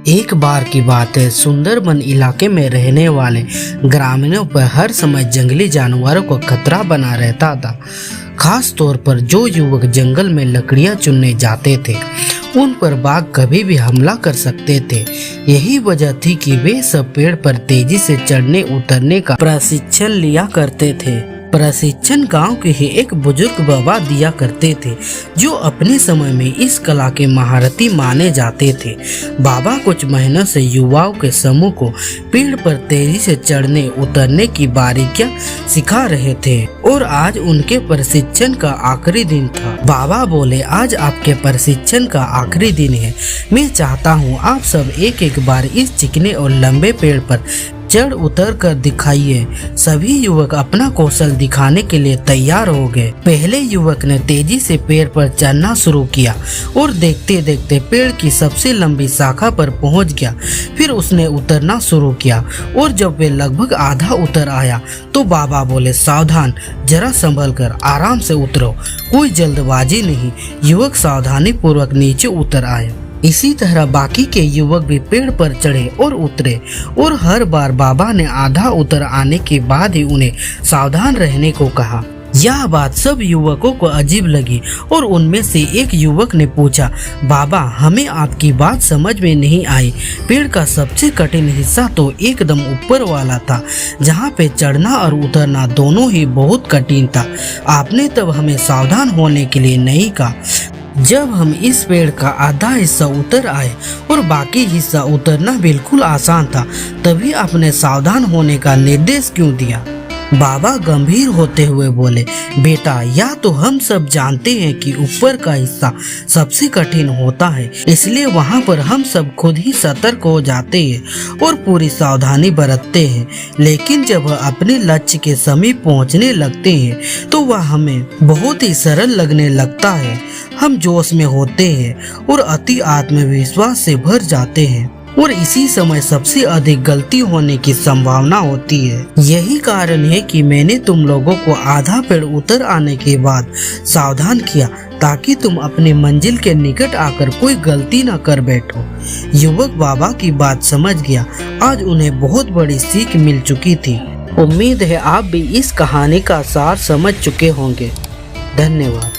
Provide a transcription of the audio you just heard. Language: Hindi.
एक बार की बात है, सुंदरबन इलाके में रहने वाले ग्रामीणों पर हर समय जंगली जानवरों को खतरा बना रहता था। खास तौर पर जो युवक जंगल में लकड़ियां चुनने जाते थे, उन पर बाघ कभी भी हमला कर सकते थे। यही वजह थी कि वे सब पेड़ पर तेजी से चढ़ने उतरने का प्रशिक्षण लिया करते थे। प्रशिक्षण गांव के ही एक बुजुर्ग बाबा दिया करते थे, जो अपने समय में इस कला के महारथी माने जाते थे। बाबा कुछ महीनों से युवाओं के समूह को पेड़ पर तेजी से चढ़ने उतरने की बारीकियां सिखा रहे थे और आज उनके प्रशिक्षण का आखिरी दिन था। बाबा बोले, आज आपके प्रशिक्षण का आखिरी दिन है। मैं चाहता हूँ आप सब एक बार इस चिकने और लंबे पेड़ पर चढ़ उतर कर दिखाइए। सभी युवक अपना कौशल दिखाने के लिए तैयार हो गए। पहले युवक ने तेजी से पेड़ पर चढ़ना शुरू किया और देखते देखते पेड़ की सबसे लंबी शाखा पर पहुंच गया। फिर उसने उतरना शुरू किया और जब वे लगभग आधा उतर आया तो बाबा बोले, सावधान, जरा संभल कर आराम से उतरो, कोई जल्दबाजी नहीं। युवक सावधानी पूर्वक नीचे उतर आए। इसी तरह बाकी के युवक भी पेड़ पर चढ़े और उतरे और हर बार बाबा ने आधा उतर आने के बाद ही उन्हें सावधान रहने को कहा। यह बात सब युवकों को अजीब लगी और उनमें से एक युवक ने पूछा, बाबा, हमें आपकी बात समझ में नहीं आई। पेड़ का सबसे कठिन हिस्सा तो एकदम ऊपर वाला था, जहाँ पे चढ़ना और उतरना दोनों ही बहुत कठिन था। आपने तब हमें सावधान होने के लिए नहीं कहा। जब हम इस पेड़ का आधा हिस्सा उतर आए और बाकी हिस्सा उतरना बिल्कुल आसान था, तभी आपने सावधान होने का निर्देश क्यों दिया? बाबा गंभीर होते हुए बोले, बेटा, या तो हम सब जानते हैं कि ऊपर का हिस्सा सबसे कठिन होता है, इसलिए वहाँ पर हम सब खुद ही सतर्क हो जाते हैं और पूरी सावधानी बरतते हैं। लेकिन जब अपने लक्ष्य के समीप पहुँचने लगते हैं तो वह हमें बहुत ही सरल लगने लगता है। हम जोश में होते हैं और अति आत्मविश्वास से भर जाते हैं और इसी समय सबसे अधिक गलती होने की संभावना होती है। यही कारण है कि मैंने तुम लोगों को आधा पेड़ उतर आने के बाद सावधान किया, ताकि तुम अपनी मंजिल के निकट आकर कोई गलती न कर बैठो। युवक बाबा की बात समझ गया। आज उन्हें बहुत बड़ी सीख मिल चुकी थी। उम्मीद है आप भी इस कहानी का सार समझ चुके होंगे। धन्यवाद।